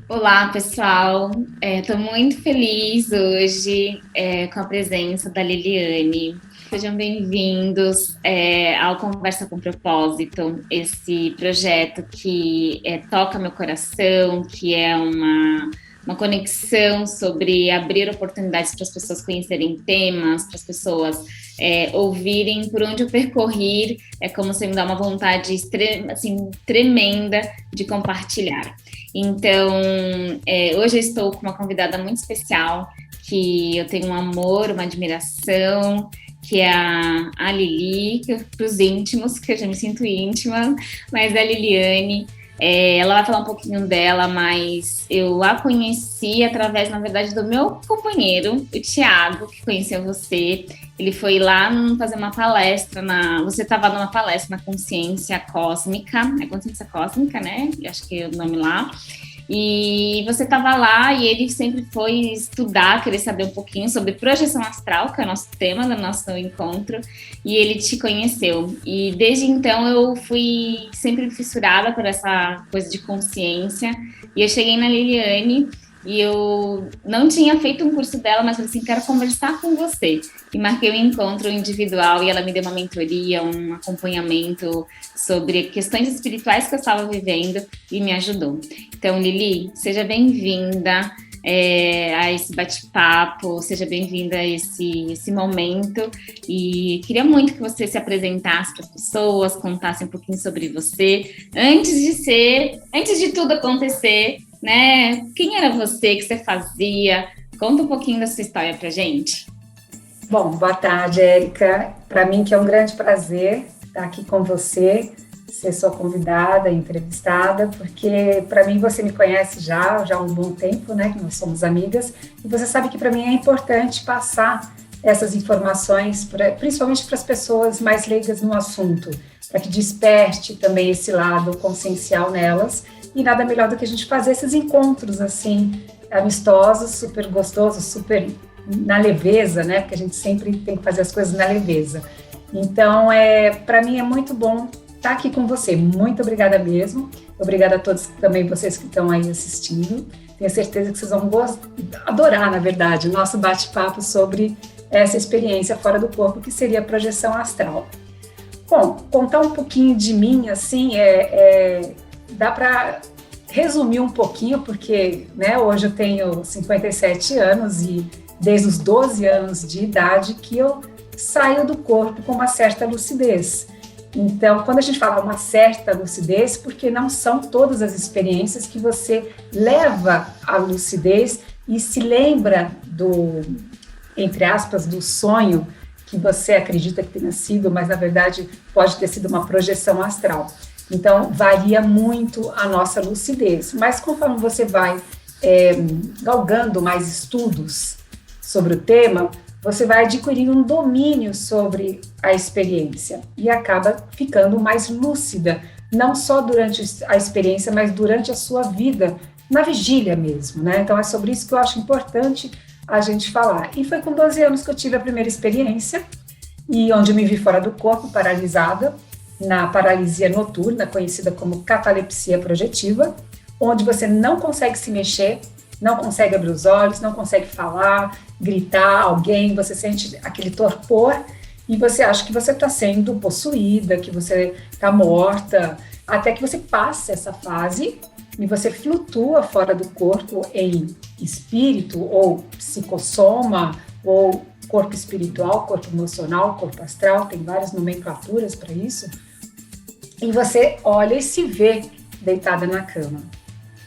Olá, pessoal. Estou muito feliz hoje com a presença da Liliane. Sejam bem-vindos ao Conversa com Propósito, esse projeto que toca meu coração, que é uma conexão sobre abrir oportunidades para as pessoas conhecerem temas, para as pessoas ouvirem por onde eu percorri, é como se me dá uma vontade assim, tremenda de compartilhar. Então, hoje eu estou com uma convidada muito especial, que eu tenho um amor, uma admiração, que é a Lili, para os íntimos, que eu já me sinto íntima, mas a Liliane. Ela vai falar um pouquinho dela, mas eu a conheci através, na verdade, do meu companheiro, o Thiago, que conheceu você. Ele foi lá fazer uma palestra Você estava numa palestra na Consciência Cósmica, é Consciência Cósmica, né? Eu acho que é o nome lá. E você estava lá e ele sempre foi estudar, querer saber um pouquinho sobre projeção astral, que é o nosso tema do nosso encontro, e ele te conheceu. E desde então eu fui sempre fissurada por essa coisa de consciência. E eu cheguei na Liliane e eu não tinha feito um curso dela, mas falei assim, quero conversar com você. E marquei um encontro individual e ela me deu uma mentoria, um acompanhamento sobre questões espirituais que eu estava vivendo e me ajudou. Então, Lili, seja bem-vinda a esse bate-papo, seja bem-vinda a esse momento. E queria muito que você se apresentasse para as pessoas, contasse um pouquinho sobre você, antes de tudo acontecer, né? Quem era você, o que você fazia? Conta um pouquinho da sua história para gente. Bom, boa tarde, Érica. Para mim que é um grande prazer estar aqui com você, ser sua convidada, entrevistada, porque para mim você me conhece já há um bom tempo, né, que nós somos amigas, e você sabe que para mim é importante passar essas informações, principalmente para as pessoas mais leigas no assunto, para que desperte também esse lado consciencial nelas, e nada melhor do que a gente fazer esses encontros assim, amistosos, super gostosos, super na leveza, né? Porque a gente sempre tem que fazer as coisas na leveza. Então, para mim é muito bom estar aqui com você. Muito obrigada mesmo. Obrigada a todos também vocês que estão aí assistindo. Tenho certeza que vocês vão adorar, na verdade, o nosso bate-papo sobre essa experiência fora do corpo, que seria a projeção astral. Bom, contar um pouquinho de mim, assim, dá para resumir um pouquinho, porque né, hoje eu tenho 57 anos e desde os 12 anos de idade que eu saio do corpo com uma certa lucidez. Então, quando a gente fala uma certa lucidez, porque não são todas as experiências que você leva à lucidez e se lembra do, entre aspas, do sonho que você acredita que tenha sido, mas na verdade pode ter sido uma projeção astral. Então, varia muito a nossa lucidez. Mas conforme você vai galgando mais estudos sobre o tema, você vai adquirindo um domínio sobre a experiência e acaba ficando mais lúcida, não só durante a experiência, mas durante a sua vida, na vigília mesmo, né? Então é sobre isso que eu acho importante a gente falar. E foi com 12 anos que eu tive a primeira experiência, e onde eu me vi fora do corpo, paralisada, na paralisia noturna, conhecida como catalepsia projetiva, onde você não consegue se mexer, não consegue abrir os olhos, não consegue falar, gritar alguém, você sente aquele torpor e você acha que você está sendo possuída, que você está morta, até que você passa essa fase e você flutua fora do corpo em espírito ou psicossoma ou corpo espiritual, corpo emocional, corpo astral, tem várias nomenclaturas para isso, e você olha e se vê deitada na cama.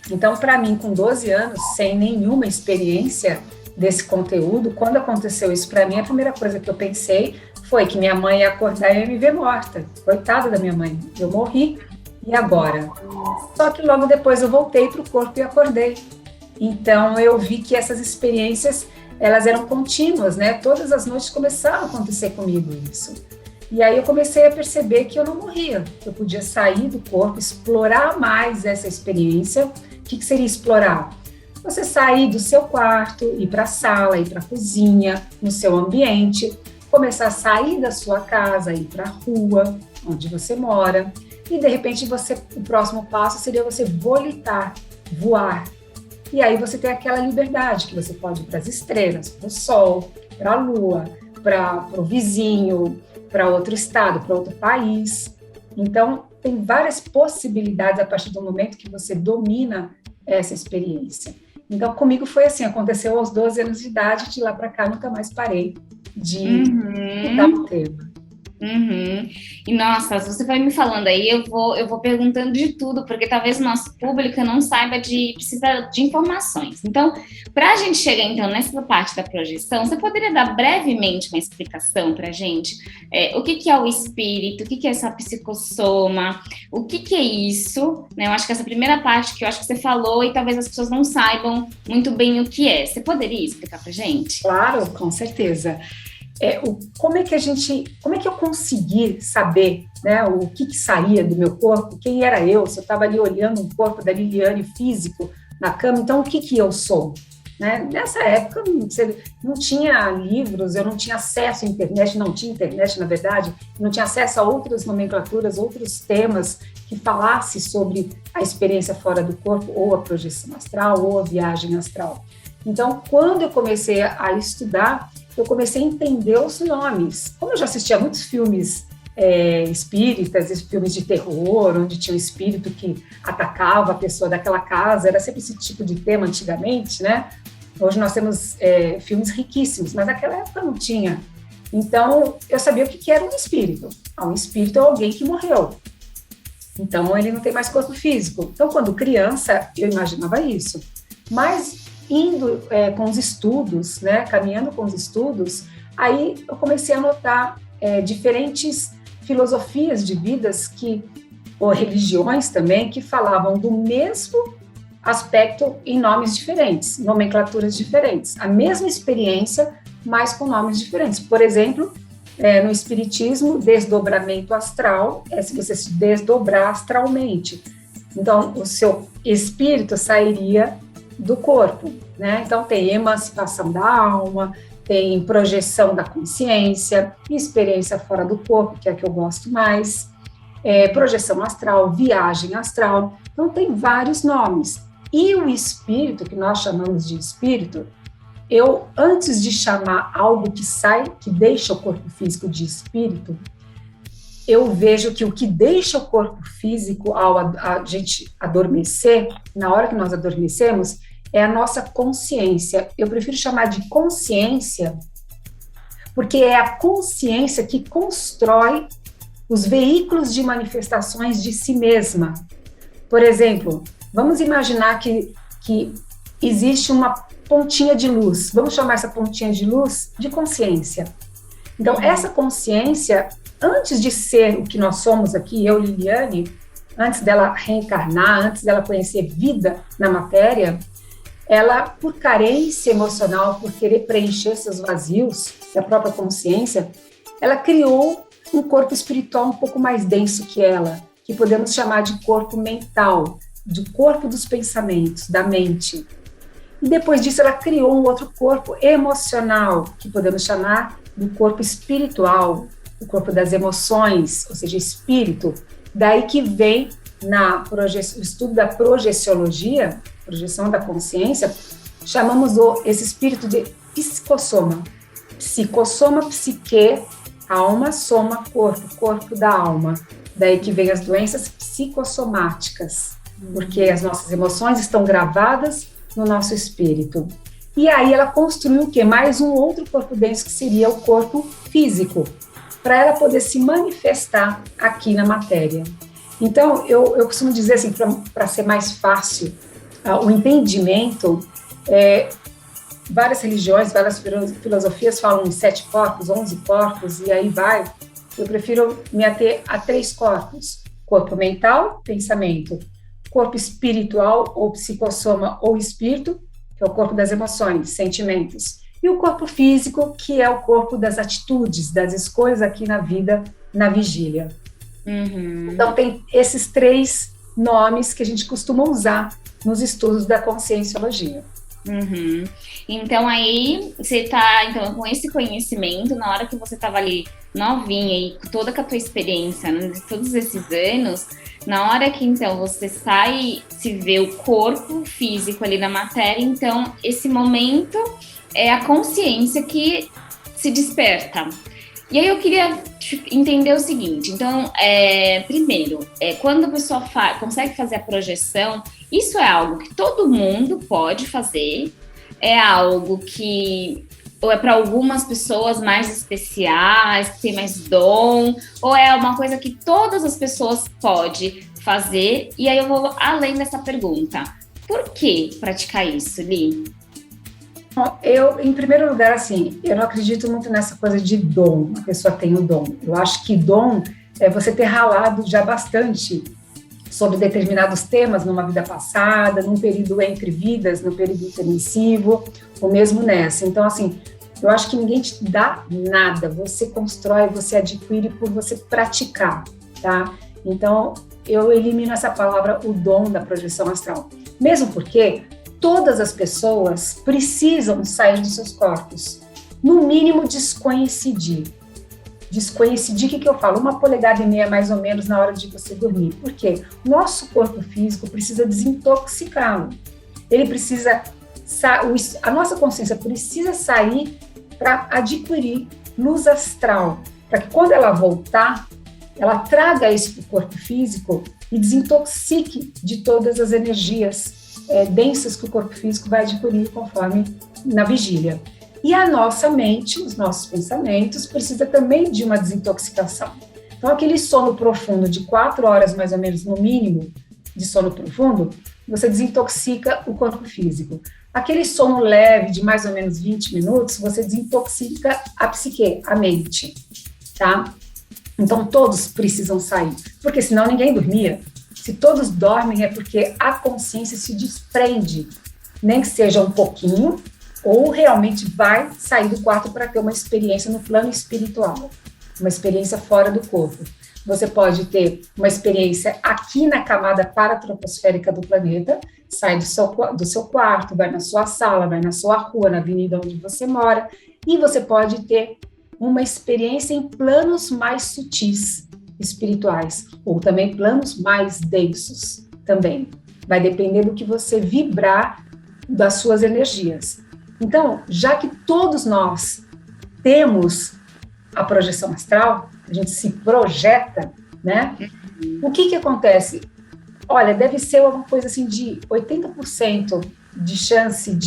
Então, para mim, com 12 anos, sem nenhuma experiência desse conteúdo, quando aconteceu isso para mim, a primeira coisa que eu pensei foi que minha mãe ia acordar e ia me ver morta. Coitada da minha mãe, eu morri, e agora? Só que logo depois eu voltei para o corpo e acordei. Então, eu vi que essas experiências, elas eram contínuas, né? Todas as noites começaram a acontecer comigo isso. E aí eu comecei a perceber que eu não morria, que eu podia sair do corpo, explorar mais essa experiência. O que seria explorar? Você sair do seu quarto, ir para a sala, ir para a cozinha, no seu ambiente, começar a sair da sua casa, ir para a rua, onde você mora, e de repente o próximo passo seria você volitar, voar. E aí você tem aquela liberdade que você pode ir para as estrelas, para o sol, para a lua, para o vizinho, para outro estado, para outro país. Então, tem várias possibilidades a partir do momento que você domina essa experiência. Então, comigo foi assim, aconteceu aos 12 anos de idade, de lá para cá nunca mais parei de estudar o tema. Uhum. E nossa, você vai me falando aí, eu vou perguntando de tudo, porque talvez o nosso público não saiba precisa de informações. Então, para a gente chegar então nessa parte da projeção, você poderia dar brevemente uma explicação para a gente? O que é o espírito, o que é essa psicossoma, o que é isso? Né? Eu acho que essa primeira parte que eu acho que você falou e talvez as pessoas não saibam muito bem o que é. Você poderia explicar para a gente? Claro, com certeza. Como é que eu consegui saber, né, o que saía do meu corpo, quem era eu, se eu estava ali olhando um corpo da Liliane físico na cama, então o que eu sou? Né? Nessa época não tinha livros, eu não tinha acesso à internet, não tinha internet, na verdade, não tinha acesso a outras nomenclaturas, outros temas que falassem sobre a experiência fora do corpo, ou a projeção astral, ou a viagem astral. Então, quando eu comecei a estudar, eu comecei a entender os nomes. Como eu já assistia muitos filmes espíritas, filmes de terror, onde tinha um espírito que atacava a pessoa daquela casa, era sempre esse tipo de tema antigamente, né? Hoje nós temos filmes riquíssimos, mas naquela época não tinha. Então, eu sabia o que era um espírito. Um espírito é alguém que morreu. Então, ele não tem mais corpo físico. Então, quando criança, eu imaginava isso. Mas indo com os estudos, né, caminhando com os estudos, aí eu comecei a notar diferentes filosofias de vidas ou religiões também, que falavam do mesmo aspecto em nomes diferentes, nomenclaturas diferentes. A mesma experiência, mas com nomes diferentes. Por exemplo, no espiritismo, desdobramento astral é se você se desdobrar astralmente. Então, o seu espírito sairia do corpo, né? Então tem emancipação da alma, tem projeção da consciência, experiência fora do corpo, que é a que eu gosto mais, projeção astral, viagem astral, então tem vários nomes. E o espírito, que nós chamamos de espírito, antes de chamar algo que deixa o corpo físico de espírito, eu vejo que o que deixa o corpo físico ao a gente adormecer, na hora que nós adormecemos, é a nossa consciência. Eu prefiro chamar de consciência, porque é a consciência que constrói os veículos de manifestações de si mesma. Por exemplo, vamos imaginar que existe uma pontinha de luz. Vamos chamar essa pontinha de luz de consciência. Então, essa consciência, antes de ser o que nós somos aqui, eu, Liliane, antes dela reencarnar, antes dela conhecer vida na matéria, ela, por carência emocional, por querer preencher seus vazios da própria consciência, ela criou um corpo espiritual um pouco mais denso que ela, que podemos chamar de corpo mental, de corpo dos pensamentos, da mente. E depois disso ela criou um outro corpo emocional, que podemos chamar do corpo espiritual, o corpo das emoções, ou seja, espírito. Daí que vem o estudo da projeciologia, projeção da consciência, chamamos esse espírito de psicossoma. Psicossoma, psique, alma, soma, corpo, corpo da alma. Daí que vem as doenças psicossomáticas, porque as nossas emoções estão gravadas no nosso espírito. E aí ela construiu o quê? Mais um outro corpo denso, que seria o corpo físico, para ela poder se manifestar aqui na matéria. Então, eu costumo dizer assim, para ser mais fácil o entendimento, várias religiões, várias filosofias falam em 7 corpos, 11 corpos, e aí vai. Eu prefiro me ater a 3 corpos: corpo mental, pensamento; corpo espiritual, ou psicossoma, ou espírito, que é o corpo das emoções, sentimentos; e o corpo físico, que é o corpo das atitudes, das escolhas aqui na vida, na vigília. Uhum. Então, tem esses 3 nomes que a gente costuma usar nos estudos da conscienciologia. Uhum. Então aí você tá então, com esse conhecimento, na hora que você estava ali novinha e com toda a tua experiência, né, de todos esses anos, na hora que então você sai, se vê o corpo físico ali na matéria, então esse momento é a consciência que se desperta. E aí eu queria entender o seguinte, então, primeiro, quando a pessoa consegue fazer a projeção, isso é algo que todo mundo pode fazer, é algo que ou é para algumas pessoas mais especiais, que tem mais dom, ou é uma coisa que todas as pessoas podem fazer? E aí eu vou além dessa pergunta. Por que praticar isso, Li? Eu, em primeiro lugar, assim, eu não acredito muito nessa coisa de dom, a pessoa tem o dom. Eu acho que dom é você ter ralado já bastante sobre determinados temas numa vida passada, num período entre vidas, no período intermissivo, ou mesmo nessa. Então, assim, eu acho que ninguém te dá nada, você constrói, você adquire por você praticar, tá? Então, eu elimino essa palavra, o dom da projeção astral. Mesmo porque todas as pessoas precisam sair dos seus corpos, no mínimo descoincidir. Descoincidir, o que eu falo? 1,5 polegada mais ou menos na hora de você dormir. Por quê? Nosso corpo físico precisa desintoxicá-lo. Ele precisa, a nossa consciência precisa sair para adquirir luz astral, para que quando ela voltar, ela traga isso para o corpo físico e desintoxique de todas as energias densas que o corpo físico vai adquirir conforme na vigília. E a nossa mente, os nossos pensamentos, precisa também de uma desintoxicação. Então, aquele sono profundo de 4 horas, mais ou menos, no mínimo, de sono profundo, você desintoxica o corpo físico. Aquele sono leve de mais ou menos 20 minutos, você desintoxica a psique, a mente, tá? Então, todos precisam sair, porque senão ninguém dormia. Se todos dormem é porque a consciência se desprende, nem que seja um pouquinho, ou realmente vai sair do quarto para ter uma experiência no plano espiritual, uma experiência fora do corpo. Você pode ter uma experiência aqui na camada paratroposférica do planeta, sai do seu quarto, vai na sua sala, vai na sua rua, na avenida onde você mora, e você pode ter uma experiência em planos mais sutis, espirituais, ou também planos mais densos também. Vai depender do que você vibrar das suas energias. Então, já que todos nós temos a projeção astral, a gente se projeta, né? O que acontece? Olha, deve ser uma coisa assim de 80% de chance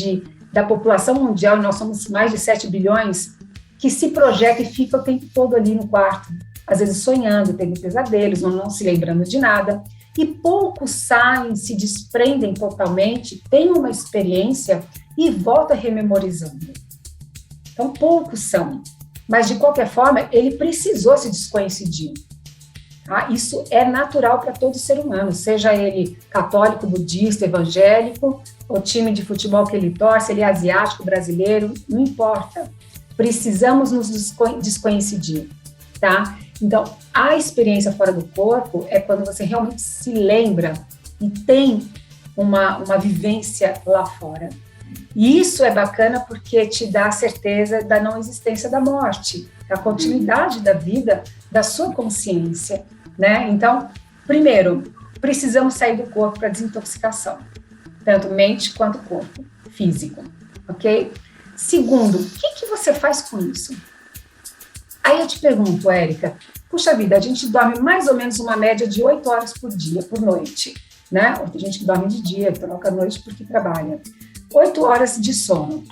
da população mundial, nós somos mais de 7 bilhões, que se projeta e fica o tempo todo ali no quarto, às vezes sonhando, tendo pesadelos, não se lembrando de nada, e poucos saem, se desprendem totalmente, têm uma experiência e voltam rememorizando. Então, poucos são, mas de qualquer forma, ele precisou se descoincidir. Tá? Isso é natural para todo ser humano, seja ele católico, budista, evangélico, o time de futebol que ele torce, ele é asiático, brasileiro, não importa. Precisamos nos descoincidir, tá? Então, a experiência fora do corpo é quando você realmente se lembra e tem uma vivência lá fora. E isso é bacana porque te dá a certeza da não existência da morte, da continuidade da vida, da sua consciência, né? Então, primeiro, precisamos sair do corpo para desintoxicação, tanto mente quanto corpo físico, ok? Segundo, o que você faz com isso? Aí eu te pergunto, Érica, puxa vida, a gente dorme mais ou menos uma média de 8 horas por dia, por noite, né? Ou tem gente que dorme de dia, troca a noite porque trabalha. 8 horas de sono.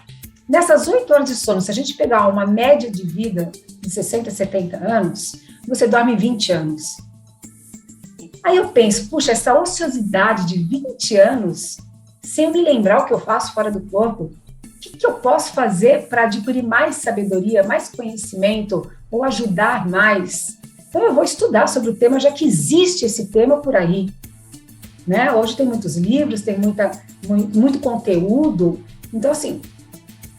Nessas 8 horas de sono, se a gente pegar uma média de vida de 60, 70 anos, você dorme 20 anos. Aí eu penso, puxa, essa ociosidade de 20 anos, sem eu me lembrar o que eu faço fora do corpo, o que eu posso fazer para adquirir mais sabedoria, mais conhecimento, ou ajudar mais? Então eu vou estudar sobre o tema, já que existe esse tema por aí. Né? Hoje tem muitos livros, tem muito conteúdo, então assim,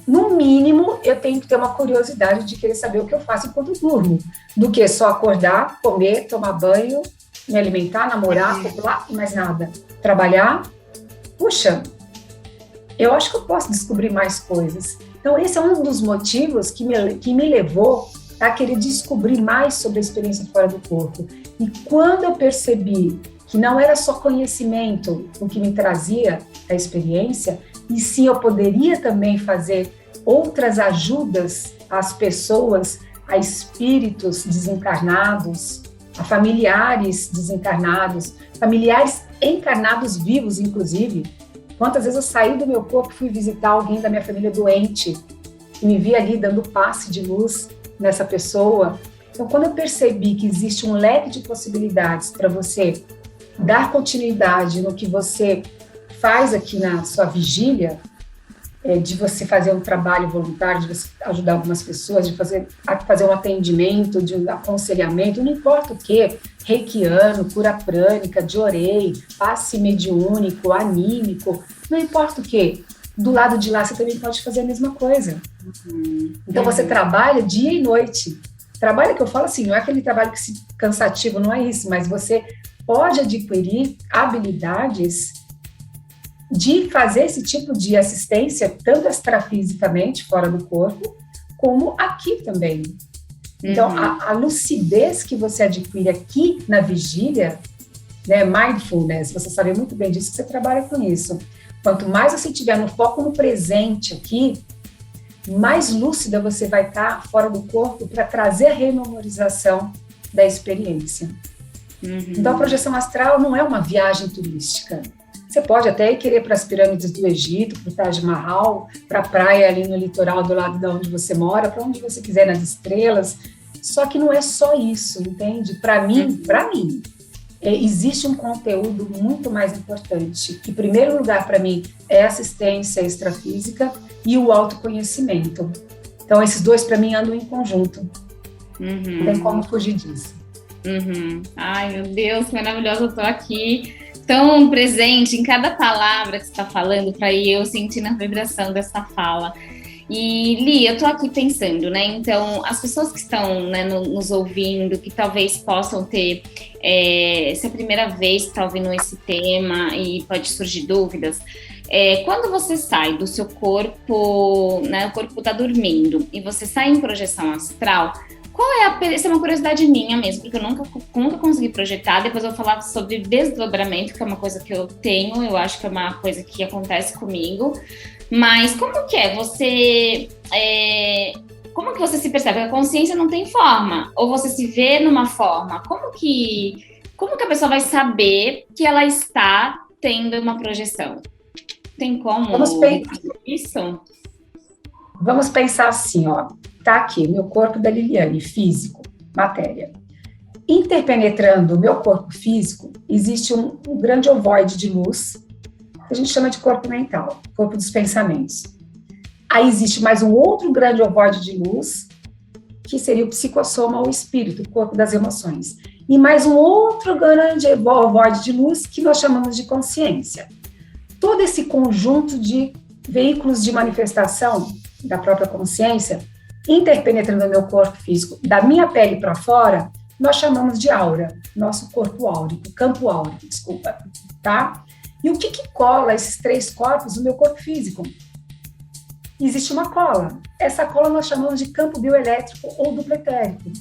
no mínimo eu tenho que ter uma curiosidade de querer saber o que eu faço enquanto durmo, do que só acordar, comer, tomar banho, me alimentar, namorar, popular e mais nada. Trabalhar, puxa, eu acho que eu posso descobrir mais coisas. Então, esse é um dos motivos que me levou a querer descobrir mais sobre a experiência fora do corpo. E quando eu percebi que não era só conhecimento o que me trazia a experiência, e sim eu poderia também fazer outras ajudas às pessoas, a espíritos desencarnados, a familiares desencarnados, familiares encarnados vivos, inclusive. Quantas vezes eu saí do meu corpo e fui visitar alguém da minha família doente e me vi ali dando passe de luz nessa pessoa. Então, quando eu percebi que existe um leque de possibilidades para você dar continuidade no que você faz aqui na sua vigília, de você fazer um trabalho voluntário, de você ajudar algumas pessoas, de fazer um atendimento, de um aconselhamento, não importa o que, reikiano, cura prânica, jorei, passe mediúnico, anímico, não importa o que, do lado de lá você também pode fazer a mesma coisa. Então você trabalha dia e noite. Trabalho que eu falo assim, não é aquele trabalho cansativo, não é isso, mas você pode adquirir habilidades de fazer esse tipo de assistência, tanto extrafisicamente, fora do corpo, como aqui também. Então, a lucidez que você adquire aqui na vigília, né, mindfulness, você sabe muito bem disso, que você trabalha com isso. Quanto mais você tiver no foco no presente aqui, mais lúcida você vai estar fora do corpo para trazer a rememorização da experiência. Então, a projeção astral não é uma viagem turística. Você pode até querer para as pirâmides do Egito, para o Taj Mahal, para a praia ali no litoral do lado de onde você mora, para onde você quiser, nas estrelas. Só que não é só isso, entende? Para mim, existe um conteúdo muito mais importante. Que, em primeiro lugar, para mim, é assistência extrafísica e o autoconhecimento. Então, esses dois, para mim, andam em conjunto. Não tem como fugir disso. Ai, meu Deus, maravilhosa, eu estou aqui tão presente em cada palavra que você está falando, para eu sentir na vibração dessa fala. E, Li, eu estou aqui pensando, né? Então, as pessoas que estão, né, nos ouvindo, que talvez possam ter, essa é a primeira vez que está ouvindo esse tema e pode surgir dúvidas. Quando você sai do seu corpo, né, o corpo está dormindo, e você sai em projeção astral, essa é uma curiosidade minha mesmo, porque eu nunca consegui projetar. Depois eu vou falar sobre desdobramento, que é uma coisa que eu tenho, eu acho que é uma coisa que acontece comigo. Mas como que é? Como que você se percebe? A consciência não tem forma, ou você se vê numa forma. Como que a pessoa vai saber que ela está tendo uma projeção? Tem como isso? Vamos pensar assim, ó. Tá aqui, meu corpo da Liliane, físico, matéria. Interpenetrando o meu corpo físico, existe um grande ovoide de luz, que a gente chama de corpo mental, corpo dos pensamentos. Aí existe mais um outro grande ovoide de luz, que seria o psicossoma ou espírito, o corpo das emoções. E mais um outro grande ovoide de luz, que nós chamamos de consciência. Todo esse conjunto de veículos de manifestação da própria consciência, interpenetrando o meu corpo físico, da minha pele para fora, nós chamamos de aura, nosso corpo áurico, campo áurico, desculpa, tá? E o que cola esses três corpos no meu corpo físico? Existe uma cola. Essa cola nós chamamos de campo bioelétrico ou duplo etérico.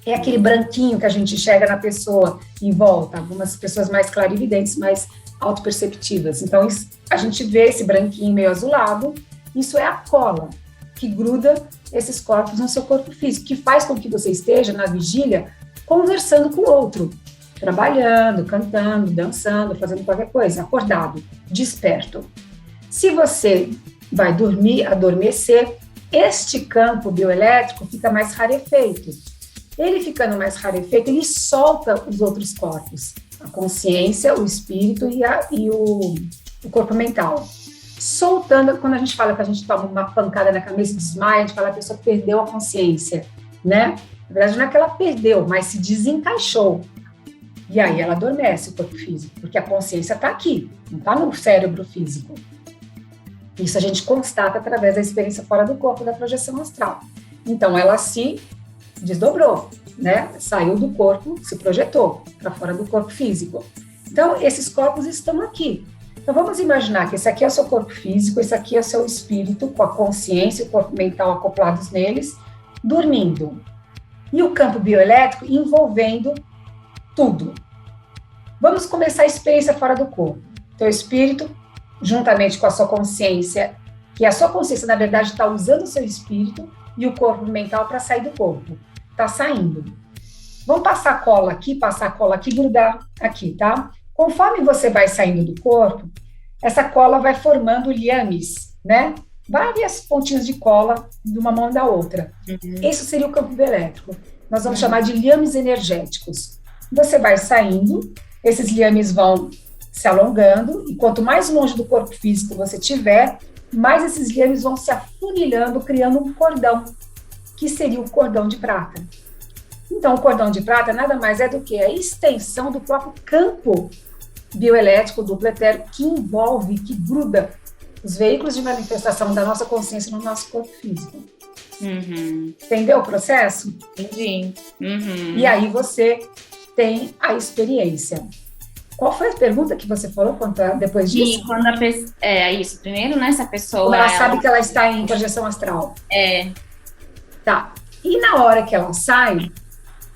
É aquele branquinho que a gente enxerga na pessoa em volta, algumas pessoas mais clarividentes, mais autoperceptivas. Então, a gente vê esse branquinho meio azulado, isso é a cola que gruda esses corpos no seu corpo físico, que faz com que você esteja na vigília conversando com o outro, trabalhando, cantando, dançando, fazendo qualquer coisa, acordado, desperto. Se você vai dormir, adormecer, este campo bioelétrico fica mais rarefeito. Ele ficando mais rarefeito, ele solta os outros corpos, a consciência, o espírito e o corpo mental. Soltando, quando a gente fala que a gente toma uma pancada na cabeça e desmaia, a gente fala que a pessoa perdeu a consciência, né? Na verdade, não é que ela perdeu, mas se desencaixou. E aí ela adormece o corpo físico, porque a consciência está aqui, não está no cérebro físico. Isso a gente constata através da experiência fora do corpo, da projeção astral. Então, ela se desdobrou, né? Saiu do corpo, se projetou para fora do corpo físico. Então, esses corpos estão aqui. Então, vamos imaginar que esse aqui é o seu corpo físico, esse aqui é o seu espírito, com a consciência e o corpo mental acoplados neles, dormindo. E o campo bioelétrico envolvendo tudo. Vamos começar a experiência fora do corpo. Teu espírito, juntamente com a sua consciência, que a sua consciência, na verdade, está usando o seu espírito e o corpo mental para sair do corpo. Está saindo. Vamos passar cola aqui, grudar aqui, tá? Conforme você vai saindo do corpo, essa cola vai formando liames, né? Várias pontinhas de cola de uma mão da outra. Esse seria o campo bioelétrico. Nós vamos chamar de liames energéticos. Você vai saindo, esses liames vão se alongando, e quanto mais longe do corpo físico você estiver, mais esses liames vão se afunilhando, criando um cordão, que seria o cordão de prata. Então, o cordão de prata nada mais é do que a extensão do próprio campo bioelétrico duplo etérico que envolve, que gruda os veículos de manifestação da nossa consciência no nosso corpo físico. Entendeu o processo? Entendi. E aí você tem a experiência. Qual foi a pergunta que você falou depois disso? Sim, quando a pessoa... isso. Primeiro, né, essa pessoa... Quando ela sabe que ela está em projeção astral. Tá. E na hora que ela sai,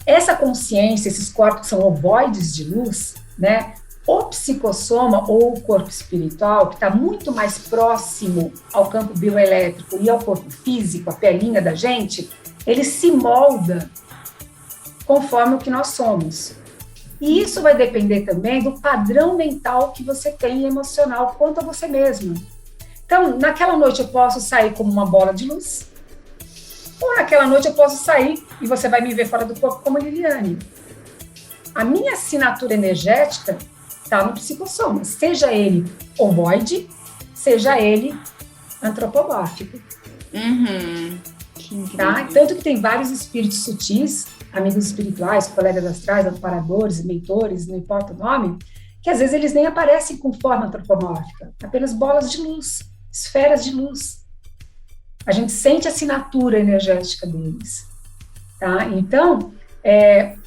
essa consciência, esses corpos são ovoides de luz, né? O psicossoma ou o corpo espiritual, que está muito mais próximo ao campo bioelétrico e ao corpo físico, a pelinha da gente, ele se molda conforme o que nós somos. E isso vai depender também do padrão mental que você tem emocional quanto a você mesmo. Então, naquela noite eu posso sair como uma bola de luz, ou naquela noite eu posso sair e você vai me ver fora do corpo como Liliane. A minha assinatura energética está no psicossoma, seja ele ovoide, seja ele antropomórfico. Tá? Tanto que tem vários espíritos sutis, amigos espirituais, colegas astrais, amparadores, mentores, não importa o nome, que às vezes eles nem aparecem com forma antropomórfica, apenas bolas de luz, esferas de luz. A gente sente a assinatura energética deles. Tá? Então,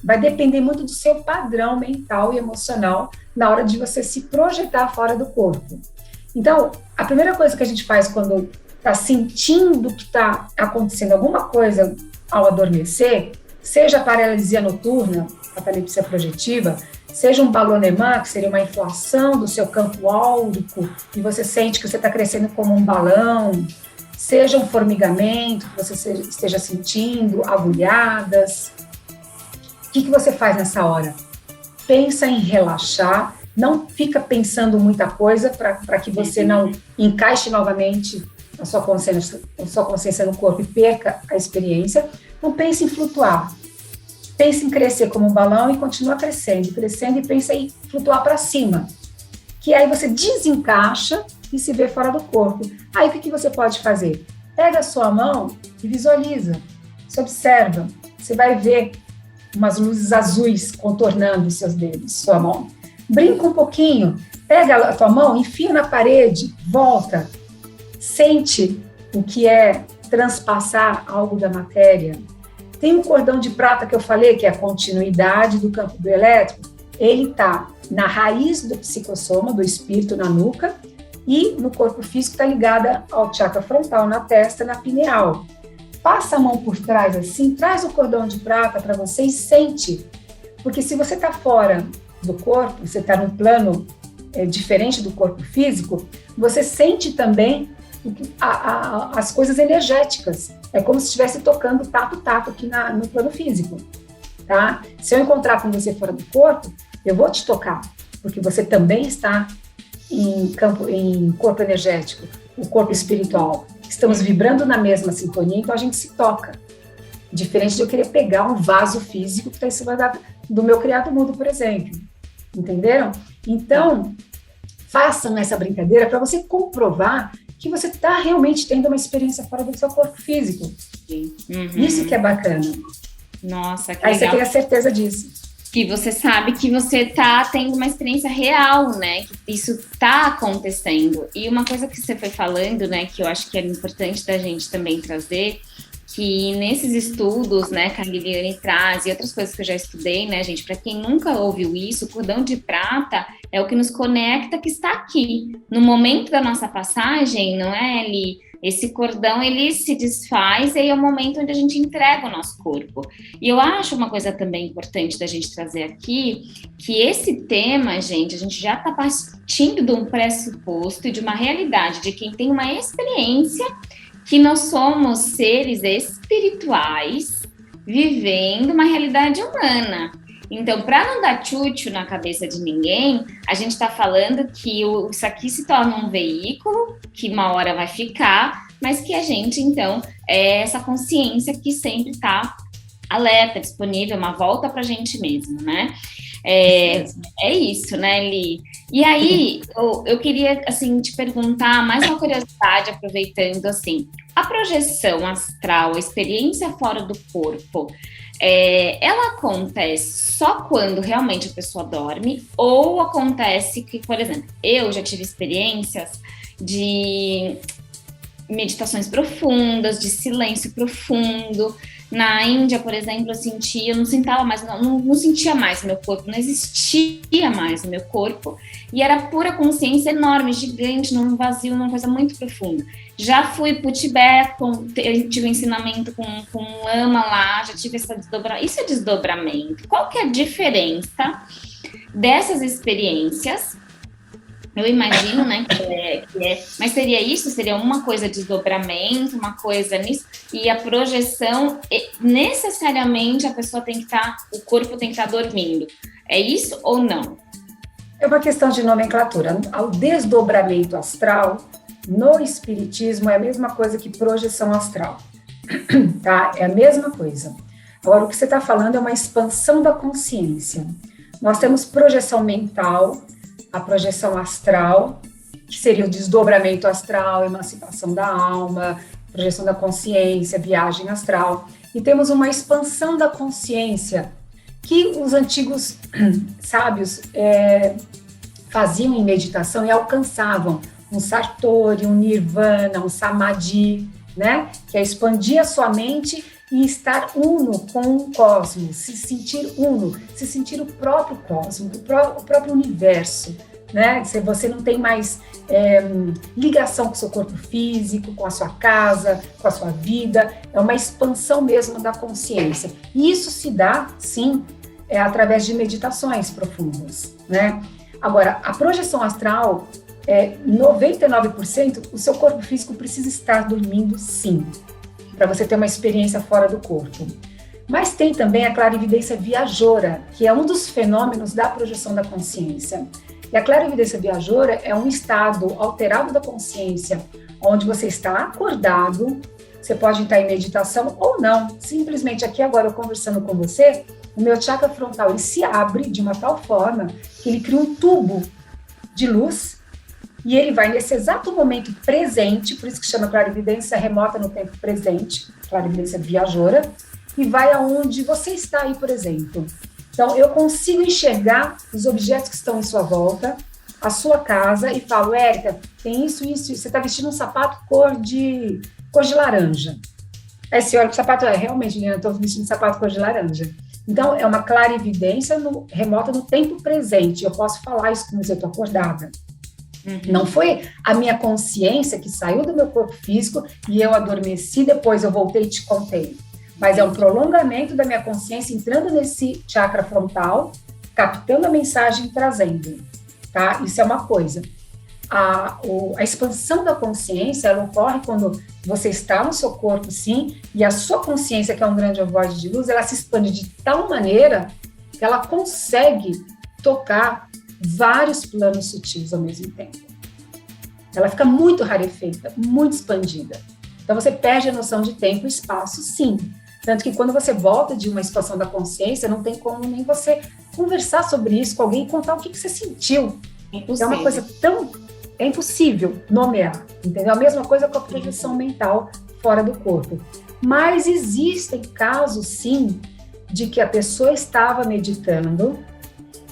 vai depender muito do seu padrão mental e emocional na hora de você se projetar fora do corpo. Então, a primeira coisa que a gente faz quando está sentindo que está acontecendo alguma coisa ao adormecer, seja a paralisia noturna, a catalepsia projetiva, seja um balonemã, que seria uma inflação do seu campo áurico, e você sente que você está crescendo como um balão, seja um formigamento que você esteja sentindo, agulhadas. O que você faz nessa hora? Pensa em relaxar, não fica pensando muita coisa para que você não encaixe novamente a sua consciência no corpo e perca a experiência. Não pense em flutuar. Pense em crescer como um balão e continua crescendo e pensa em flutuar para cima. Que aí você desencaixa e se vê fora do corpo. Aí o que você pode fazer? Pega a sua mão e visualiza. Se observa. Você vai ver umas luzes azuis contornando os seus dedos, sua mão. Brinca um pouquinho. Pega a tua mão, enfia na parede, volta. Sente o que é transpassar algo da matéria. Tem um cordão de prata que eu falei, que é a continuidade do campo bioelétrico. Ele está na raiz do psicossoma, do espírito, na nuca, e no corpo físico está ligada ao chakra frontal, na testa, na pineal. Passa a mão por trás assim, traz o cordão de prata para você e sente. Porque se você está fora do corpo, você está num plano diferente do corpo físico, você sente também as coisas energéticas. É como se estivesse tocando tato aqui no plano físico. Tá? Se eu encontrar com você fora do corpo, eu vou te tocar, porque você também está em corpo energético, o corpo espiritual. Estamos vibrando na mesma sintonia, então a gente se toca. Diferente de eu querer pegar um vaso físico que está em cima do meu criado mudo, por exemplo. Entenderam? Então, façam essa brincadeira para você comprovar que você está realmente tendo uma experiência fora do seu corpo físico. Isso que é bacana. Nossa, que Aí legal. você tem a certeza disso. Que você sabe que você tá tendo uma experiência real, né? Que isso tá acontecendo. E uma coisa que você foi falando, né? Que eu acho que é importante da gente também trazer, que nesses estudos, né, que a Liliane traz e outras coisas que eu já estudei, né, gente, para quem nunca ouviu isso, o cordão de prata é o que nos conecta, que está aqui. No momento da nossa passagem, não é, Eli? Esse cordão, ele se desfaz e aí é o momento onde a gente entrega o nosso corpo. E eu acho uma coisa também importante da gente trazer aqui, que esse tema, gente, a gente já está partindo de um pressuposto e de uma realidade de quem tem uma experiência que nós somos seres espirituais vivendo uma realidade humana. Então, para não dar tchutchu na cabeça de ninguém, a gente está falando que isso aqui se torna um veículo, que uma hora vai ficar, mas que a gente, então, é essa consciência que sempre está alerta, disponível, uma volta para a gente mesmo, né? É isso, né, Li? E aí, eu queria, assim, te perguntar mais uma curiosidade, aproveitando, assim, a projeção astral, a experiência fora do corpo, ela acontece só quando realmente a pessoa dorme, ou acontece que, por exemplo, eu já tive experiências de meditações profundas, de silêncio profundo. Na Índia, por exemplo, eu não sentia mais o meu corpo, não existia mais o meu corpo, e era pura consciência enorme, gigante, num vazio, numa coisa muito profunda. Já fui para o Tibete, tive um ensinamento com um lama lá, já tive essa desdobramento. Isso é desdobramento. Qual que é a diferença dessas experiências? Eu imagino, né, mas seria isso? Seria uma coisa desdobramento, uma coisa nisso, e a projeção, necessariamente a pessoa tem que o corpo tem que estar dormindo. É isso ou não? É uma questão de nomenclatura. O desdobramento astral, no espiritismo, é a mesma coisa que projeção astral, tá? É a mesma coisa. Agora, o que você está falando é uma expansão da consciência. Nós temos projeção mental, a projeção astral, que seria o desdobramento astral, emancipação da alma, projeção da consciência, viagem astral. E temos uma expansão da consciência, que os antigos sábios faziam em meditação e alcançavam um Satori, um Nirvana, um Samadhi, né? Que é expandir a sua mente e estar uno com o cosmos, se sentir uno, se sentir o próprio cosmos, o próprio universo, né? Você não tem mais ligação com o seu corpo físico, com a sua casa, com a sua vida, é uma expansão mesmo da consciência. E isso se dá, sim, através de meditações profundas, né? Agora, a projeção astral, 99%, o seu corpo físico precisa estar dormindo, sim, para você ter uma experiência fora do corpo. Mas tem também a clarividência viajoura, que é um dos fenômenos da projeção da consciência. E a clarividência viajoura é um estado alterado da consciência, onde você está acordado, você pode estar em meditação ou não. Simplesmente aqui agora, eu conversando com você, o meu chakra frontal ele se abre de uma tal forma que ele cria um tubo de luz e ele vai nesse exato momento presente, por isso que chama clarividência remota no tempo presente, clarividência viajoura, e vai aonde você está aí, por exemplo. Então, eu consigo enxergar os objetos que estão em sua volta, a sua casa, e falo, Érica, tem isso, você está vestindo um sapato cor de laranja. Aí você olha para o sapato, realmente, eu estou vestindo um sapato cor de laranja. Então, é uma clarividência remota no tempo presente. Eu posso falar isso como se eu estou acordada. Não foi a minha consciência que saiu do meu corpo físico e eu adormeci, depois eu voltei e te contei. Mas é um prolongamento da minha consciência entrando nesse chakra frontal, captando a mensagem e trazendo, tá? Isso é uma coisa. A expansão da consciência, ela ocorre quando você está no seu corpo, sim, e a sua consciência, que é um grande ovoide de luz, ela se expande de tal maneira que ela consegue tocar vários planos sutis ao mesmo tempo. Ela fica muito rarefeita, muito expandida. Então, você perde a noção de tempo e espaço, sim. Tanto que quando você volta de uma expansão da consciência, não tem como nem você conversar sobre isso com alguém e contar o que você sentiu. É uma coisa tão... É impossível nomear, entendeu? A mesma coisa com a projeção mental fora do corpo. Mas existem casos, sim, de que a pessoa estava meditando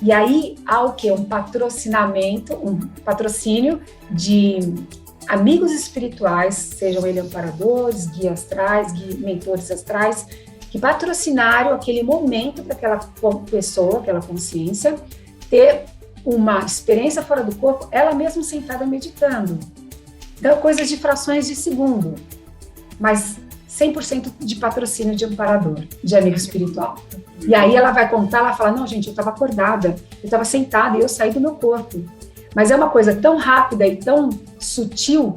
e aí há o quê? Um patrocínio de amigos espirituais, sejam eles amparadores, guias astrais, mentores astrais, que patrocinaram aquele momento para aquela pessoa, aquela consciência, ter uma experiência fora do corpo, ela mesma sentada meditando. Então, coisas de frações de segundo, mas 100% de patrocínio de amparador, de amigo espiritual. E aí ela vai contar, ela fala, não, gente, eu estava acordada, eu estava sentada e eu saí do meu corpo. Mas é uma coisa tão rápida e tão sutil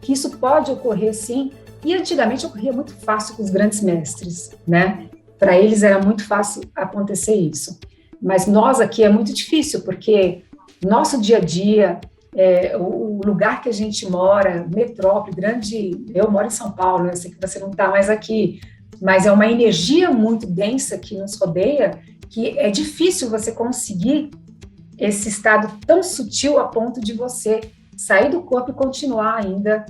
que isso pode ocorrer, sim. E antigamente ocorria muito fácil com os grandes mestres, né? Para eles era muito fácil acontecer isso. Mas nós aqui é muito difícil, porque nosso dia a dia, o lugar que a gente mora, metrópole, grande... Eu moro em São Paulo, eu sei que você não está mais aqui, mas é uma energia muito densa que nos rodeia, que é difícil você conseguir esse estado tão sutil a ponto de você sair do corpo e continuar ainda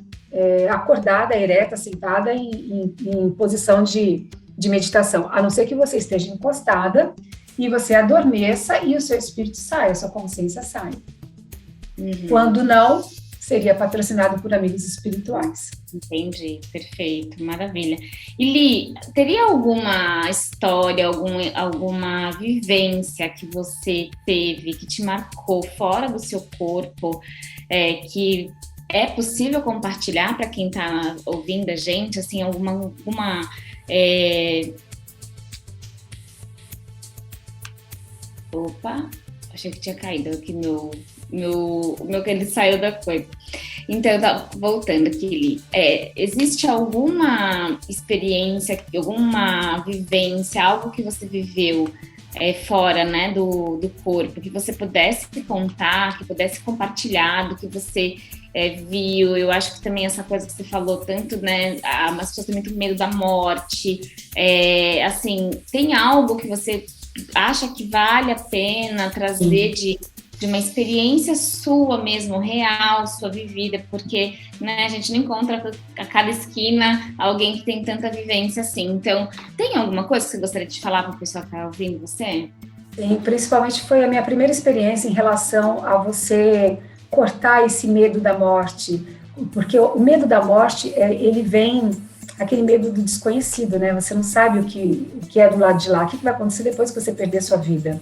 acordada, ereta, sentada em posição de meditação, a não ser que você esteja encostada e você adormeça e o seu espírito sai, a sua consciência sai. Uhum. Quando não, seria patrocinado por amigos espirituais. Entendi, perfeito, maravilha. E Li, teria alguma história, alguma vivência que você teve, que te marcou fora do seu corpo, que é possível compartilhar para quem está ouvindo a gente, assim, alguma Opa, achei que tinha caído aqui o meu que ele saiu da coisa. Então, voltando aqui, Li, existe alguma experiência, alguma vivência, algo que você viveu fora, né, do corpo, que você pudesse contar, que pudesse compartilhar, do que você viu? Eu acho que também essa coisa que você falou tanto, né, as pessoas têm muito medo da morte, assim, tem algo que você acha que vale a pena trazer de uma experiência sua mesmo, real, sua vivida, porque, né, a gente não encontra a cada esquina alguém que tem tanta vivência assim. Então, tem alguma coisa que você gostaria de falar para a pessoa que está ouvindo você? Sim, principalmente foi a minha primeira experiência em relação a você cortar esse medo da morte, porque o medo da morte, ele vem, aquele medo do desconhecido, né? Você não sabe o que é do lado de lá, o que vai acontecer depois que você perder sua vida.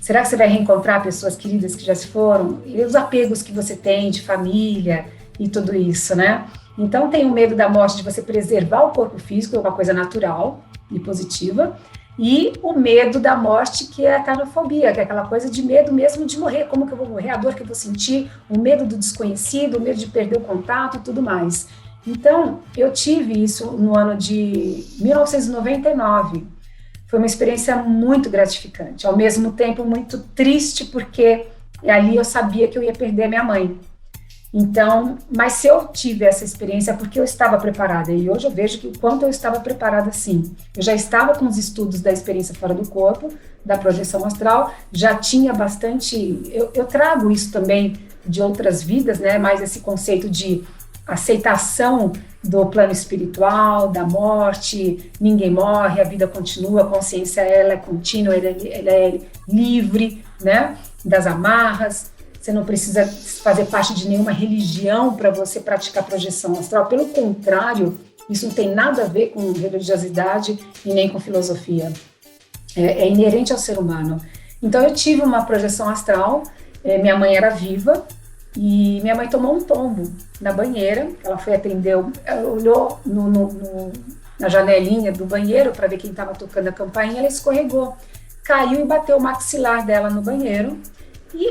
Será que você vai reencontrar pessoas queridas que já se foram? E os apegos que você tem de família e tudo isso, né? Então, tem o medo da morte, de você preservar o corpo físico, é uma coisa natural e positiva, e o medo da morte, que é a tanofobia, que é aquela coisa de medo mesmo de morrer, como que eu vou morrer, a dor que eu vou sentir, o medo do desconhecido, o medo de perder o contato e tudo mais. Então, eu tive isso no ano de 1999, foi uma experiência muito gratificante, ao mesmo tempo muito triste, porque ali eu sabia que eu ia perder a minha mãe. Então, mas se eu tive essa experiência, é porque eu estava preparada, e hoje eu vejo que o quanto eu estava preparada, sim. Eu já estava com os estudos da experiência fora do corpo, da projeção astral, já tinha bastante... Eu trago isso também de outras vidas, né? Mais esse conceito de aceitação do plano espiritual, da morte, ninguém morre, a vida continua, a consciência ela é contínua, ela é livre, né, das amarras, você não precisa fazer parte de nenhuma religião para você praticar projeção astral, pelo contrário, isso não tem nada a ver com religiosidade e nem com filosofia, é inerente ao ser humano. Então eu tive uma projeção astral, minha mãe era viva, e minha mãe tomou um tombo na banheira, ela foi atender, ela olhou na janelinha do banheiro para ver quem estava tocando a campainha, ela escorregou, caiu e bateu o maxilar dela no banheiro,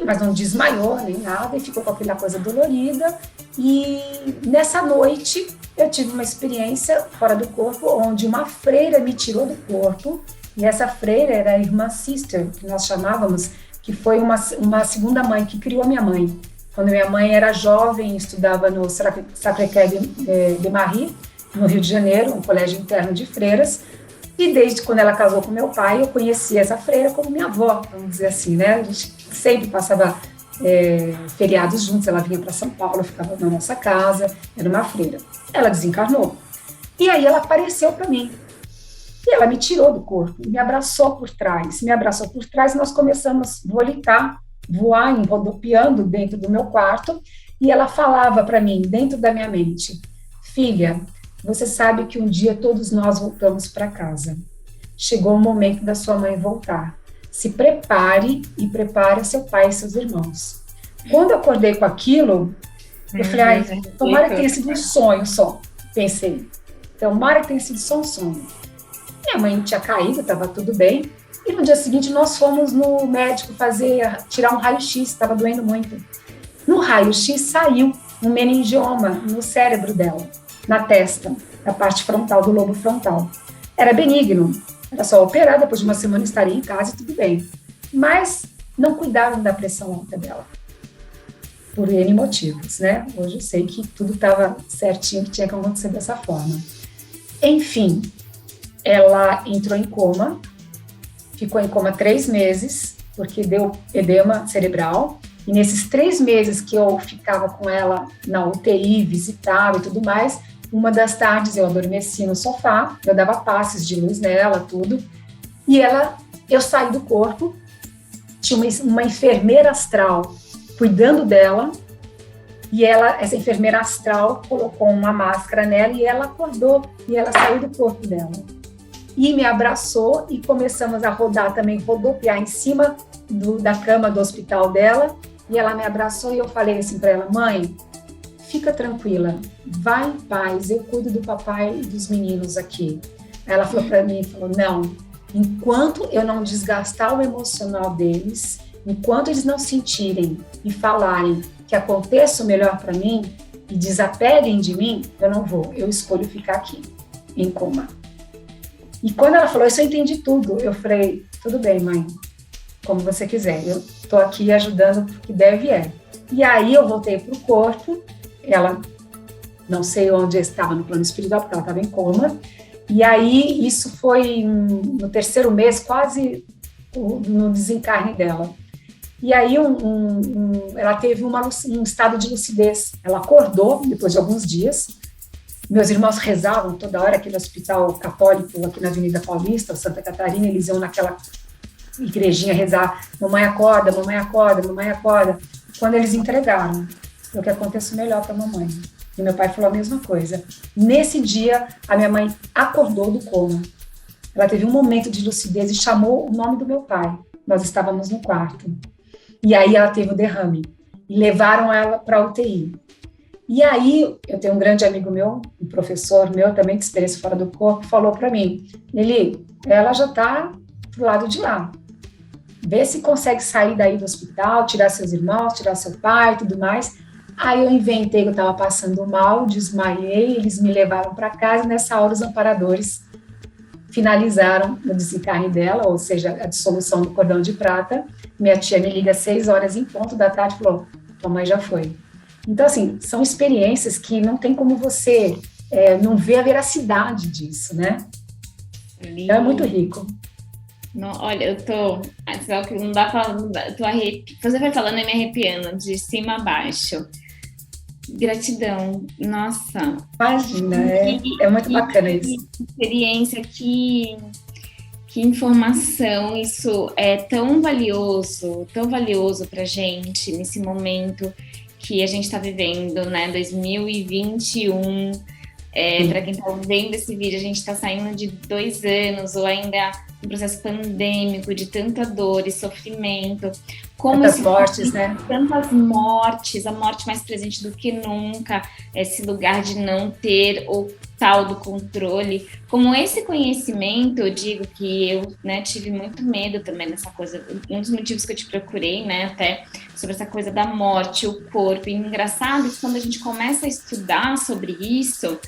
mas não desmaiou nem nada, e ficou com aquela coisa dolorida, e nessa noite eu tive uma experiência fora do corpo, onde uma freira me tirou do corpo, e essa freira era a irmã Sister, que nós chamávamos, que foi uma segunda mãe que criou a minha mãe. Quando minha mãe era jovem, estudava no Sacré-Cœur de Marie, no Rio de Janeiro, um colégio interno de freiras, e desde quando ela casou com meu pai, eu conheci essa freira como minha avó, vamos dizer assim, né? A gente sempre passava feriados juntos, ela vinha para São Paulo, ficava na nossa casa, era uma freira. Ela desencarnou. E aí ela apareceu para mim. E ela me tirou do corpo, me abraçou por trás. Nós começamos a voar, rodopiando dentro do meu quarto, E ela falava para mim, dentro da minha mente, filha, você sabe que um dia todos nós voltamos para casa. Chegou o momento da sua mãe voltar. Se prepare e prepare seu pai e seus irmãos. Quando eu acordei com aquilo, eu falei, ai, tomara que tenha sido um sonho só, pensei. Tomara que tenha sido só um sonho. Minha mãe tinha caído, estava tudo bem. E no dia seguinte nós fomos no médico tirar um raio-x, estava doendo muito. No raio-x saiu um meningioma no cérebro dela, na testa, na parte frontal, do lobo frontal. Era benigno, era só operar, depois de uma semana estaria em casa e tudo bem. Mas não cuidaram da pressão alta dela, por N motivos, né? Hoje eu sei que tudo estava certinho, que tinha que acontecer dessa forma. Enfim, ela entrou em coma, ficou em coma 3 meses, porque deu edema cerebral, e nesses 3 meses que eu ficava com ela na UTI, visitava e tudo mais, uma das tardes eu adormeci no sofá, eu dava passes de luz nela, tudo, e eu saí do corpo, tinha uma enfermeira astral cuidando dela, e essa enfermeira astral colocou uma máscara nela e ela acordou, e ela saiu do corpo dela. E me abraçou e começamos a rodar também, rodopiar em cima da cama do hospital dela, e ela me abraçou e eu falei assim para ela, mãe, fica tranquila, vai em paz, eu cuido do papai e dos meninos aqui. Ela falou para mim, não, enquanto eu não desgastar o emocional deles, enquanto eles não sentirem e falarem que aconteça o melhor para mim e desapeguem de mim, eu não vou, eu escolho ficar aqui, em coma. E quando ela falou isso, eu entendi tudo. Eu falei, tudo bem, mãe, como você quiser, eu estou aqui ajudando o que deve é. E aí eu voltei para o corpo, ela, não sei onde estava no plano espiritual, porque ela estava em coma, e aí isso foi no 3º mês, quase no desencarne dela. E aí ela teve um estado de lucidez, ela acordou depois de alguns dias. Meus irmãos rezavam toda hora, aquele hospital católico aqui na Avenida Paulista, Santa Catarina, eles iam naquela igrejinha rezar, mamãe acorda, mamãe acorda, mamãe acorda. Quando eles entregaram, o que aconteceu melhor para a mamãe. E meu pai falou a mesma coisa. Nesse dia, a minha mãe acordou do coma. Ela teve um momento de lucidez e chamou o nome do meu pai. Nós estávamos no quarto. E aí ela teve o derrame. E levaram ela para a UTI. E aí, eu tenho um grande amigo meu, um professor meu também, de experiência fora do corpo, falou para mim, Lili, ela já está do lado de lá. Vê se consegue sair daí do hospital, tirar seus irmãos, tirar seu pai e tudo mais. Aí eu inventei que eu estava passando mal, desmaiei, eles me levaram para casa, e nessa hora os amparadores finalizaram o desencarne dela, ou seja, a dissolução do cordão de prata. Minha tia me liga às 6 horas em ponto da tarde e falou, tua mãe já foi. Então, assim, são experiências que não tem como você não ver a veracidade disso, né? Então, é muito rico. Não, olha, eu tô... Sabe que não dá pra... Você vai falando e me arrepiando, de cima a baixo. Gratidão, nossa. Imagina, é muito bacana isso. Que experiência, que informação, isso é tão valioso pra gente nesse momento que a gente está vivendo, né, 2021, para quem está vendo esse vídeo, a gente está saindo de 2 anos, ou ainda um processo pandêmico, de tanta dor e sofrimento. Tantas mortes, né? Tantas mortes, a morte mais presente do que nunca, esse lugar de não ter o tal do controle. Como esse conhecimento, eu digo que eu, né, tive muito medo também dessa coisa, um dos motivos que eu te procurei, né, até sobre essa coisa da morte, o corpo. E engraçado que quando a gente começa a estudar sobre isso,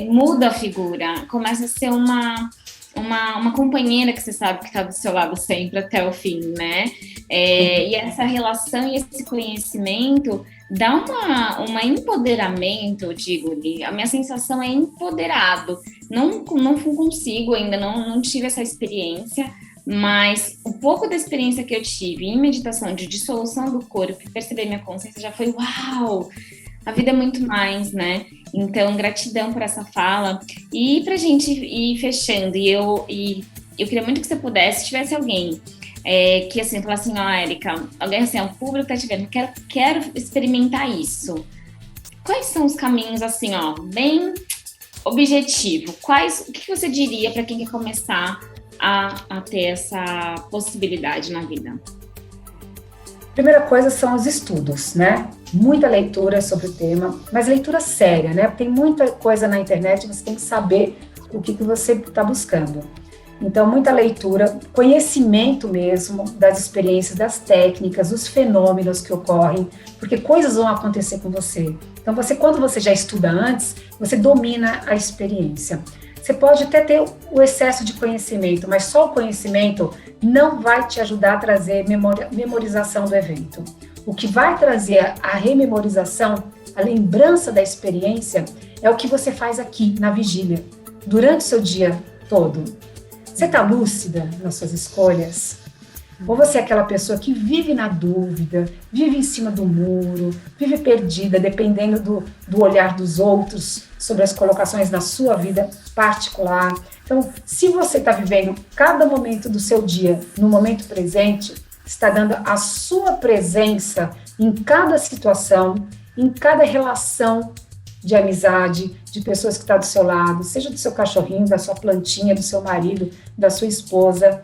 muda a figura, começa a ser uma companheira que você sabe que está do seu lado sempre até o fim, né? E essa relação e esse conhecimento dá um empoderamento, eu digo, a minha sensação é empoderado. Não consigo ainda, não tive essa experiência, mas o pouco da experiência que eu tive em meditação de dissolução do corpo e perceber minha consciência já foi uau! A vida é muito mais, né? Então, gratidão por essa fala. E pra gente ir fechando, eu queria muito que você pudesse, se tivesse alguém que assim, fala assim, ó, Érica, alguém assim, o público tá te vendo, quero experimentar isso. Quais são os caminhos, assim, ó, bem objetivo? O que você diria para quem quer começar a ter essa possibilidade na vida? Primeira coisa são os estudos, né? Muita leitura sobre o tema, mas leitura séria, né? Tem muita coisa na internet, você tem que saber o que você está buscando. Então, muita leitura, conhecimento mesmo das experiências, das técnicas, dos fenômenos que ocorrem, porque coisas vão acontecer com você. Então, quando você já estuda antes, você domina a experiência. Você pode até ter o excesso de conhecimento, mas só o conhecimento não vai te ajudar a trazer memorização do evento. O que vai trazer a rememorização, a lembrança da experiência, é o que você faz aqui, na vigília, durante o seu dia todo. Você está lúcida nas suas escolhas? Ou você é aquela pessoa que vive na dúvida, vive em cima do muro, vive perdida, dependendo do olhar dos outros sobre as colocações na sua vida particular? Então, se você está vivendo cada momento do seu dia no momento presente, está dando a sua presença em cada situação, em cada relação de amizade, de pessoas que estão do seu lado, seja do seu cachorrinho, da sua plantinha, do seu marido, da sua esposa.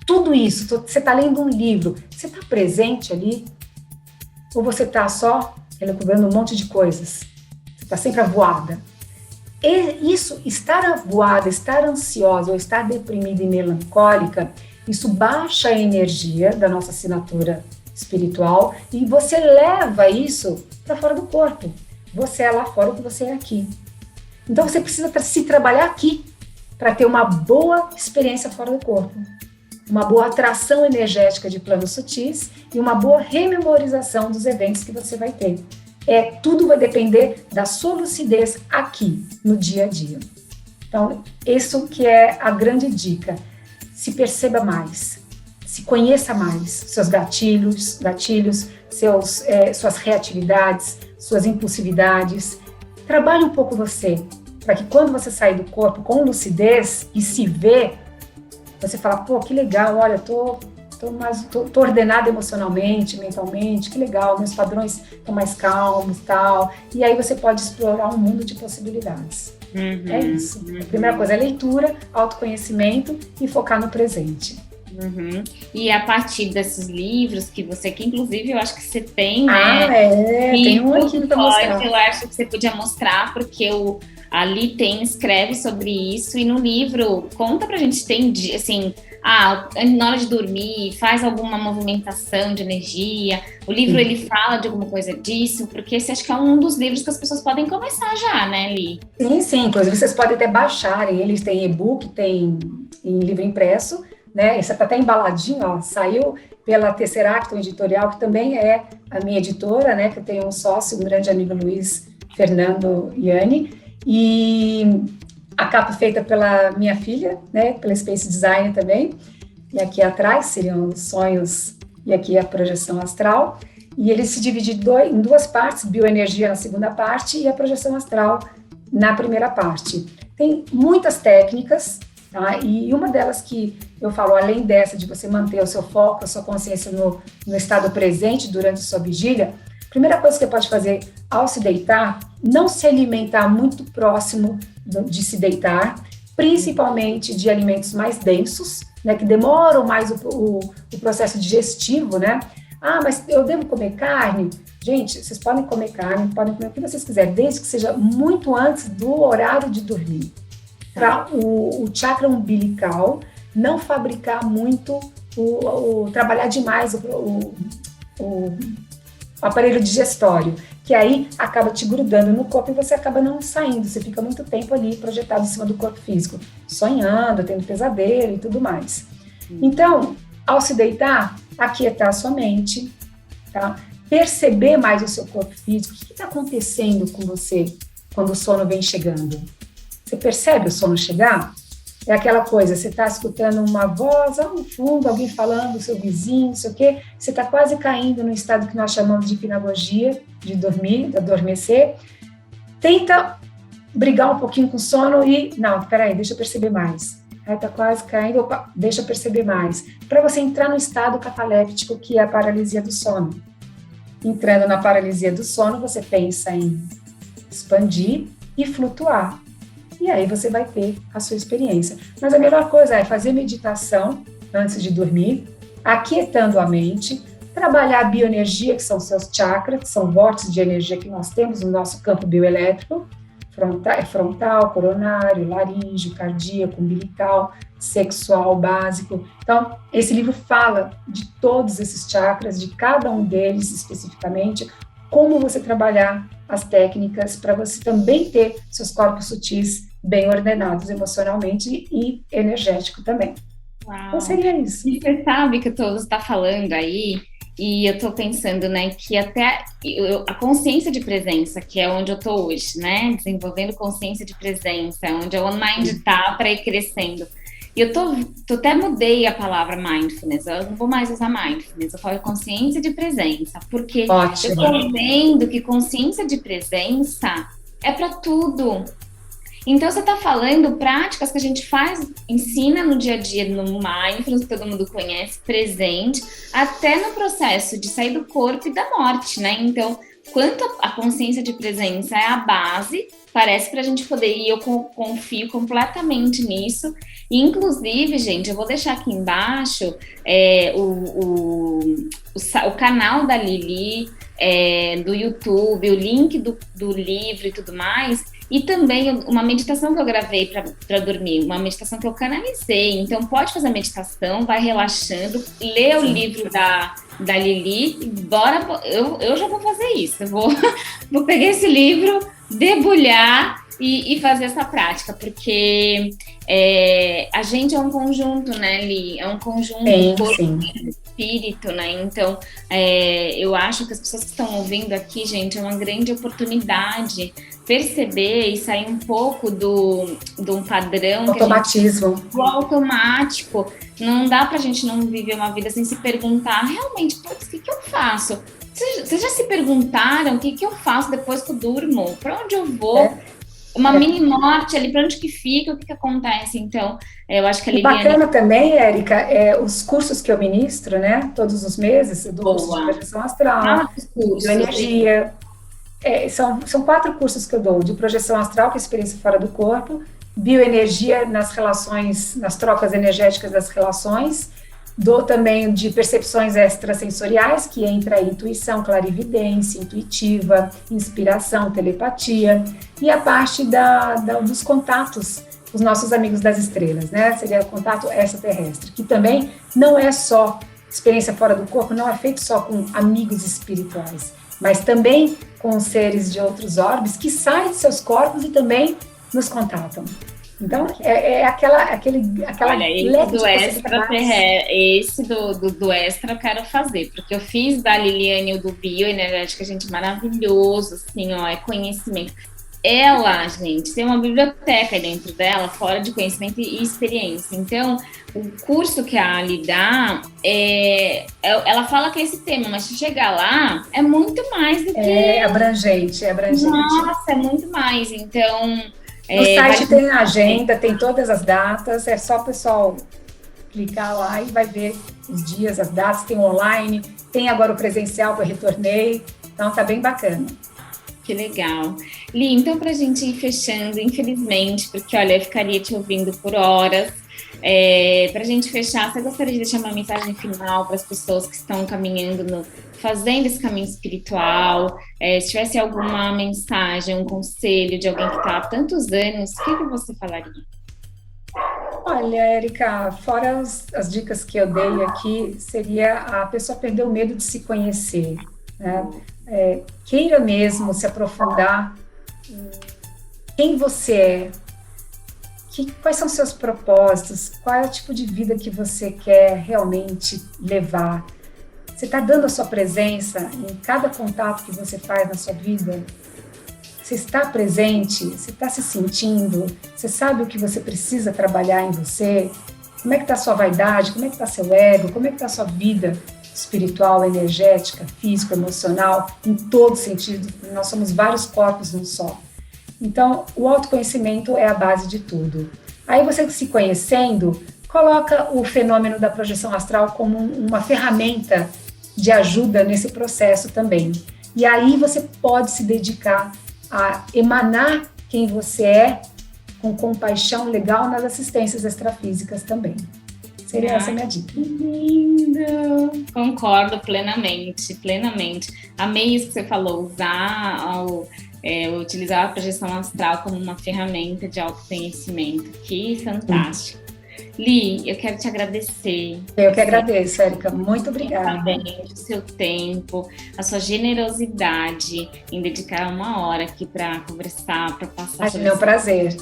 Tudo isso, você está lendo um livro, você está presente ali? Ou você está só elaborando um monte de coisas? Você está sempre avoada? E isso, estar avoada, estar ansiosa ou estar deprimida e melancólica, isso baixa a energia da nossa assinatura espiritual e você leva isso para fora do corpo. Você é lá fora o que você é aqui. Então você precisa se trabalhar aqui para ter uma boa experiência fora do corpo, uma boa atração energética de planos sutis e uma boa rememorização dos eventos que você vai ter. Tudo vai depender da sua lucidez aqui, no dia a dia. Então, isso que é a grande dica. Se perceba mais, se conheça mais, seus gatilhos, suas reatividades, suas impulsividades. Trabalhe um pouco você, para que quando você sair do corpo com lucidez e se vê, você fala, pô, que legal, olha, tô ordenada emocionalmente, mentalmente, que legal, meus padrões estão mais calmos e tal. E aí você pode explorar um mundo de possibilidades. É isso. A primeira coisa é leitura, autoconhecimento e focar no presente. E a partir desses livros que inclusive eu acho que você tem, né? Tem um aqui para mostrar. Eu acho que você podia mostrar, porque ali escreve sobre isso, e no livro conta pra gente, tem assim, na hora de dormir, faz alguma movimentação de energia. O livro, ele fala de alguma coisa disso, porque esse acho que é um dos livros que as pessoas podem começar já, né, Li? Sim, inclusive vocês podem até baixarem, eles têm e-book, tem em livro impresso, né? Esse tá até embaladinho, ó, saiu pela Tesseract Editorial, que também é a minha editora, né, que eu tenho um sócio, um grande amigo, Luiz Fernando Iani, e a capa feita pela minha filha, né, pela Space Design também, e aqui atrás seriam os sonhos e aqui a projeção astral, e ele se divide em duas partes, bioenergia na segunda parte e a projeção astral na primeira parte. Tem muitas técnicas, tá? E uma delas que eu falo, além dessa de você manter o seu foco, a sua consciência no estado presente durante a sua vigília, a primeira coisa que você pode fazer ao se deitar, não se alimentar muito próximo de se deitar, principalmente de alimentos mais densos, né, que demoram mais o processo digestivo, né? Mas eu devo comer carne? Gente, vocês podem comer carne, podem comer o que vocês quiserem, desde que seja muito antes do horário de dormir. Para o chakra umbilical não fabricar muito, trabalhar demais o aparelho digestório, que aí acaba te grudando no corpo e você acaba não saindo, você fica muito tempo ali projetado em cima do corpo físico, sonhando, tendo pesadelo e tudo mais. Então, ao se deitar, aquietar a sua mente, tá? Perceber mais o seu corpo físico, o que está acontecendo com você quando o sono vem chegando. Você percebe o sono chegar? É aquela coisa, você está escutando uma voz lá no fundo, alguém falando, seu vizinho, não sei o quê, você está quase caindo no estado que nós chamamos de hipnagogia, de dormir, de adormecer. Tenta brigar um pouquinho com o sono e, não, peraí, deixa eu perceber mais. Aí tá quase caindo, opa, deixa eu perceber mais. Para você entrar no estado cataléptico, que é a paralisia do sono. Entrando na paralisia do sono, você pensa em expandir e flutuar. E aí você vai ter a sua experiência. Mas a melhor coisa é fazer meditação antes de dormir, aquietando a mente, trabalhar a bioenergia, que são seus chakras, que são vórtices de energia que nós temos no nosso campo bioelétrico, frontal, coronário, laríngeo, cardíaco, umbilical, sexual, básico. Então, esse livro fala de todos esses chakras, de cada um deles especificamente, como você trabalhar as técnicas para você também ter seus corpos sutis bem ordenados emocionalmente e energético também. Uau. Então, seria isso. E você sabe que você está falando aí, e eu estou pensando, né, que até a consciência de presença, que é onde eu estou hoje, né, desenvolvendo consciência de presença, onde a One Mind está para ir crescendo. E eu até mudei a palavra mindfulness, eu não vou mais usar mindfulness, eu falo consciência de presença, porque Ótimo. Eu estou vendo que consciência de presença é para tudo. Então, você está falando práticas que a gente faz, ensina no dia a dia, no mindfulness, que todo mundo conhece, presente, até no processo de sair do corpo e da morte, né? Então, quanto a consciência de presença é a base, parece para a gente poder ir, eu confio completamente nisso. E, inclusive, gente, eu vou deixar aqui embaixo o canal da Lili, do YouTube, o link do livro e tudo mais. E também uma meditação que eu gravei para dormir, uma meditação que eu canalizei. Então, pode fazer a meditação, vai relaxando, lê o livro da Lili, e bora, eu já vou fazer isso. Eu vou pegar esse livro, debulhar e fazer essa prática, porque a gente é um conjunto, né, Li? É um conjunto de corpo e espírito, né? Então, eu acho que as pessoas que estão ouvindo aqui, gente, é uma grande oportunidade perceber e sair um pouco do padrão. Automatismo. Do automático. Não dá pra gente não viver uma vida sem se perguntar, realmente, putz, o que eu faço? Vocês já se perguntaram o que eu faço depois que eu durmo? Pra onde eu vou? Uma mini morte ali, pra onde que fica? O que acontece? Então, eu acho que a Liliane... E bacana também, Érica, os cursos que eu ministro, né? Todos os meses, eu dou curso de projeção astral, de energia... São 4 cursos que eu dou, de projeção astral, que é experiência fora do corpo, bioenergia nas relações, nas trocas energéticas das relações, dou também de percepções extrasensoriais, que entra a intuição, clarividência, intuitiva, inspiração, telepatia, e a parte dos contatos, os nossos amigos das estrelas, né? Seria o contato extraterrestre, que também não é só experiência fora do corpo, não é feito só com amigos espirituais, mas também com seres de outros orbes que saem de seus corpos e também nos contatam. Então, aquela Olha, esse do extra eu quero fazer, porque eu fiz da Liliane o do bioenergética, gente, maravilhoso, assim, ó, é conhecimento. Ela, gente, tem uma biblioteca dentro dela, fora de conhecimento e experiência. Então, o curso que a Ali dá, ela fala que é esse tema, mas se chegar lá, é muito mais do que... É abrangente. Nossa, é muito mais. Então... No site tem a agenda, tem todas as datas, é só o pessoal clicar lá e vai ver os dias, as datas, tem online, tem agora o presencial que eu retornei, então tá bem bacana. Que legal. Li, então pra gente ir fechando, infelizmente, porque olha, eu ficaria te ouvindo por horas, pra gente fechar, você gostaria de deixar uma mensagem final para as pessoas que estão caminhando, fazendo esse caminho espiritual, se tivesse alguma mensagem, um conselho de alguém que está há tantos anos, o que você falaria? Olha, Érica, fora as dicas que eu dei aqui, seria a pessoa perder o medo de se conhecer, né? Queira mesmo se aprofundar em quem você é, quais são seus propósitos, qual é o tipo de vida que você quer realmente levar. Você está dando a sua presença em cada contato que você faz na sua vida? Você está presente? Você está se sentindo? Você sabe o que você precisa trabalhar em você? Como é que está a sua vaidade? Como é que está seu ego? Como é que está a sua vida espiritual, energética, física, emocional, em todo sentido? Nós somos vários corpos num só. Então, o autoconhecimento é a base de tudo. Aí você se conhecendo, coloca o fenômeno da projeção astral como uma ferramenta de ajuda nesse processo também. E aí você pode se dedicar a emanar quem você é com compaixão legal nas assistências extrafísicas também. Seria essa a minha dica. Que lindo! Concordo plenamente, plenamente. Amei isso que você falou, utilizar a projeção astral como uma ferramenta de autoconhecimento. Que fantástico. Li, eu quero te agradecer. Eu que agradeço, Érica. Muito obrigada. Parabéns, o seu tempo, a sua generosidade em dedicar uma hora aqui para conversar, para passar. É meu prazer.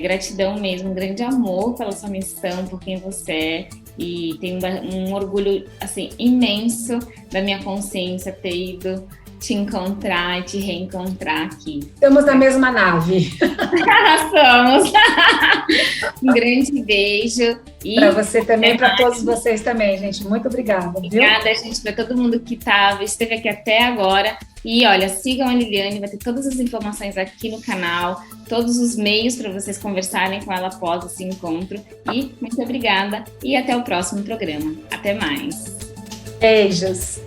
Gratidão mesmo, um grande amor pela sua missão, por quem você é, e tenho um orgulho assim imenso da minha consciência ter ido te encontrar e te reencontrar aqui. Estamos na mesma nave. Somos. Um grande beijo. Para você também, para todos vocês também, gente. Muito obrigada. Obrigada, gente, para todo mundo que esteve aqui até agora. E olha, sigam a Liliane, vai ter todas as informações aqui no canal, todos os meios para vocês conversarem com ela após esse encontro. E muito obrigada e até o próximo programa. Até mais. Beijos.